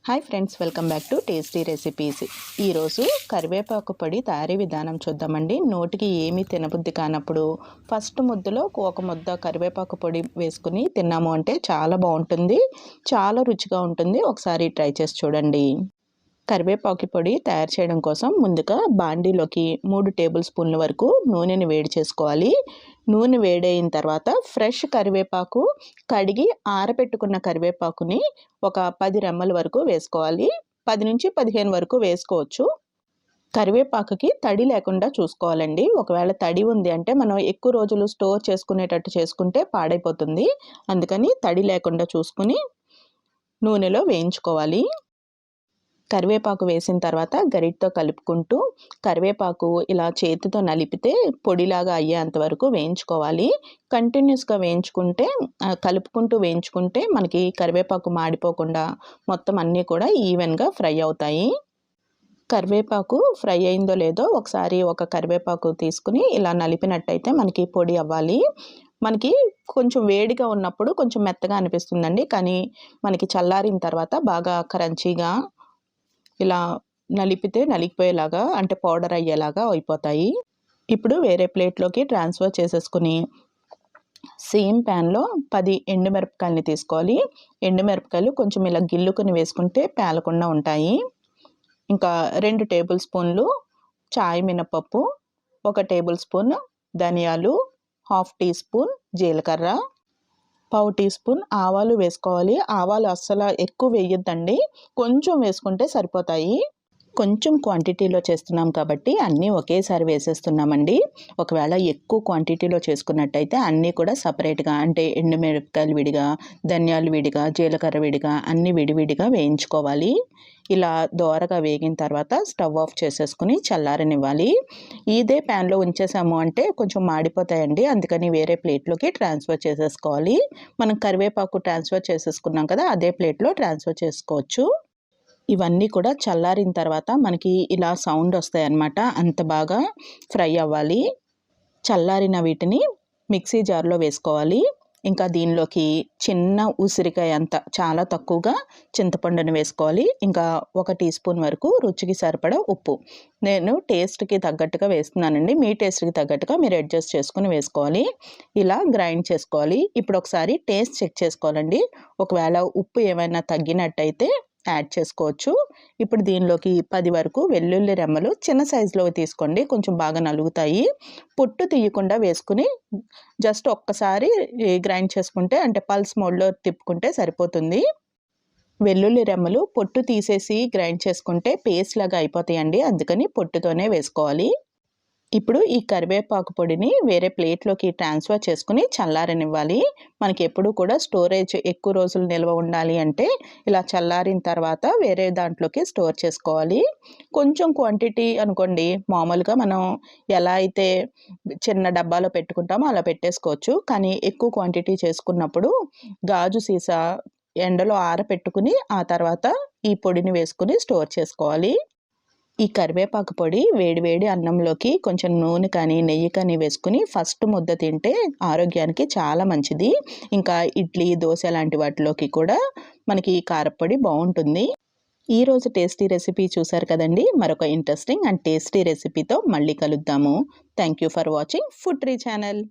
Hi friends, welcome back to tasty recipes. ఈరోజు కరివేపాకు పొడి తయారీ విధానం చూద్దామండి. నోటికి ఏమీ తినబుద్ధి కానప్పుడు ఫస్ట్ ముద్దలో ఒక ముద్ద కరివేపాకు పొడి వేసుకుని తిన్నాము అంటే చాలా బాగుంటుంది, చాలా రుచిగా ఉంటుంది. ఒకసారి ట్రై చేసి చూడండి. కరివేపాకు పొడి తయారు చేయడం కోసం ముందుగా బాండీలోకి 3 టేబుల్ స్పూన్ల వరకు నూనెని వేడి చేసుకోవాలి. నూనె వేడైన తర్వాత ఫ్రెష్ కరివేపాకు కడిగి ఆరబెట్టుకున్న కరివేపాకుని ఒక 10 రెమ్మల వరకు వేసుకోవాలి. 10 నుంచి 15 వరకు వేసుకోవచ్చు. కరివేపాకుకి తడి లేకుండా చూసుకోవాలండి. ఒకవేళ తడి ఉంది అంటే మనం ఎక్కువ రోజులు స్టోర్ చేసుకునేటట్టు చేసుకుంటే పాడైపోతుంది. అందుకని తడి లేకుండా చూసుకుని నూనెలో వేయించుకోవాలి. కరివేపాకు వేసిన తర్వాత గరిటతో కలుపుకుంటూ కరివేపాకు ఇలా చేతితో నలిపితే పొడిలాగా అయ్యేంత వరకు వేయించుకోవాలి. కంటిన్యూస్గా వేయించుకుంటే కలుపుకుంటూ వేయించుకుంటే మనకి కరివేపాకు మాడిపోకుండా మొత్తం అన్నీ కూడా ఈవెన్గా ఫ్రై అవుతాయి. కరివేపాకు ఫ్రై అయిందో లేదో ఒకసారి ఒక కరివేపాకు తీసుకుని ఇలా నలిపినట్టయితే మనకి పొడి అవ్వాలి. మనకి కొంచెం వేడిగా ఉన్నప్పుడు కొంచెం మెత్తగా అనిపిస్తుందండి, కానీ మనకి చల్లారిన తర్వాత బాగా క్రంచీగా ఇలా నలిపితే నలిగిపోయేలాగా అంటే పౌడర్ అయ్యేలాగా అయిపోతాయి. ఇప్పుడు వేరే ప్లేట్లోకి ట్రాన్స్ఫర్ చేసేసుకుని సేమ్ ప్యాన్లో 10 ఎండుమిరపకాయలని తీసుకోవాలి. ఎండుమిరపకాయలు కొంచెం ఇలా గిల్లుకొని వేసుకుంటే పేలకుండా ఉంటాయి. ఇంకా 2 టేబుల్ స్పూన్లు చాయ్ మినపప్పు, 1 టేబుల్ స్పూన్ ధనియాలు, 1/2 టీ స్పూన్ జీలకర్ర, 1/4 టీ స్పూన్ ఆవాలు వేసుకోవాలి. ఆవాలు అస్సలు ఎక్కువ వేయొద్దండి, కొంచెం వేసుకుంటే సరిపోతాయి. కొంచెం క్వాంటిటీలో చేస్తున్నాం కాబట్టి అన్నీ ఒకేసారి వేసేస్తున్నామండి. ఒకవేళ ఎక్కువ క్వాంటిటీలో చేసుకున్నట్టయితే అన్నీ కూడా సపరేట్గా అంటే ఎండుమిరపకాయలు విడిగా, ధనియాలు విడిగా, జీలకర్ర విడిగా అన్నీ విడివిడిగా వేయించుకోవాలి. ఇలా దోరగా వేగిన తర్వాత స్టవ్ ఆఫ్ చేసేసుకుని చల్లారనివ్వాలి. ఇదే ప్యాన్లో ఉంచేసాము అంటే కొంచెం మాడిపోతాయండి, అందుకని వేరే ప్లేట్లోకి ట్రాన్స్ఫర్ చేసేసుకోవాలి. మనం కరివేపాకు ట్రాన్స్ఫర్ చేసేసుకున్నాం కదా, అదే ప్లేట్లో ట్రాన్స్ఫర్ చేసుకోవచ్చు. ఇవన్నీ కూడా చల్లారిన తర్వాత మనకి ఇలా సౌండ్ వస్తాయి అన్నమాట, అంత బాగా ఫ్రై అవ్వాలి. చల్లారిన వీటిని మిక్సీ జార్లో వేసుకోవాలి. ఇంకా దీనిలోకి చిన్న ఉసిరికాయ అంత చాలా తక్కువగా చింతపండుని వేసుకోవాలి. ఇంకా 1 టీ స్పూన్ వరకు రుచికి సరిపడా ఉప్పు. నేను టేస్ట్కి తగ్గట్టుగా వేస్తున్నానండి, మీ టేస్ట్కి తగ్గట్టుగా మీరు అడ్జస్ట్ చేసుకుని వేసుకోవాలి. ఇలా గ్రైండ్ చేసుకోవాలి. ఇప్పుడు ఒకసారి టేస్ట్ చెక్ చేసుకోవాలండి. ఒకవేళ ఉప్పు ఏమైనా తగ్గినట్టయితే యాడ్ చేసుకోవచ్చు. ఇప్పుడు దీనిలోకి 10 వరకు వెల్లుల్లి రెమ్మలు చిన్న సైజులో తీసుకోండి, కొంచెం బాగా నలుగుతాయి. పొట్టు తీయకుండా వేసుకుని జస్ట్ ఒక్కసారి గ్రైండ్ చేసుకుంటే అంటే పల్స్ మోడ్లో తిప్పుకుంటే సరిపోతుంది. వెల్లుల్లి రెమ్మలు పొట్టు తీసేసి గ్రైండ్ చేసుకుంటే పేస్ట్ లాగా అయిపోతాయండి, అందుకని పొట్టుతోనే వేసుకోవాలి. ఇప్పుడు ఈ కరివేపాకు పొడిని వేరే ప్లేట్లోకి ట్రాన్స్ఫర్ చేసుకుని చల్లారనివ్వాలి. మనకి ఎప్పుడు కూడా స్టోరేజ్ ఎక్కువ రోజులు నిల్వ ఉండాలి అంటే ఇలా చల్లారిన తర్వాత వేరే దాంట్లోకి స్టోర్ చేసుకోవాలి. కొంచెం క్వాంటిటీ అనుకోండి, మామూలుగా మనం ఎలా అయితే చిన్న డబ్బాలో పెట్టుకుంటామో అలా పెట్టేసుకోవచ్చు. కానీ ఎక్కువ క్వాంటిటీ చేసుకున్నప్పుడు గాజు సీసా ఎండలో ఆరపెట్టుకుని ఆ తర్వాత ఈ పొడిని వేసుకుని స్టోర్ చేసుకోవాలి. ఈ కరివేపాకు పొడి వేడి అన్నంలోకి కొంచెం నూనె కానీ నెయ్యి కానీ వేసుకుని ఫస్ట్ ముద్ద తింటే ఆరోగ్యానికి చాలా మంచిది. ఇంకా ఇడ్లీ, దోశ లాంటి వాటిలోకి కూడా మనకి ఈ కారపొడి బాగుంటుంది. ఈరోజు టేస్టీ రెసిపీ చూసారు కదండి. మరొక ఇంట్రెస్టింగ్ అండ్ టేస్టీ రెసిపీతో మళ్ళీ కలుద్దాము. Thank you for watching food tree channel.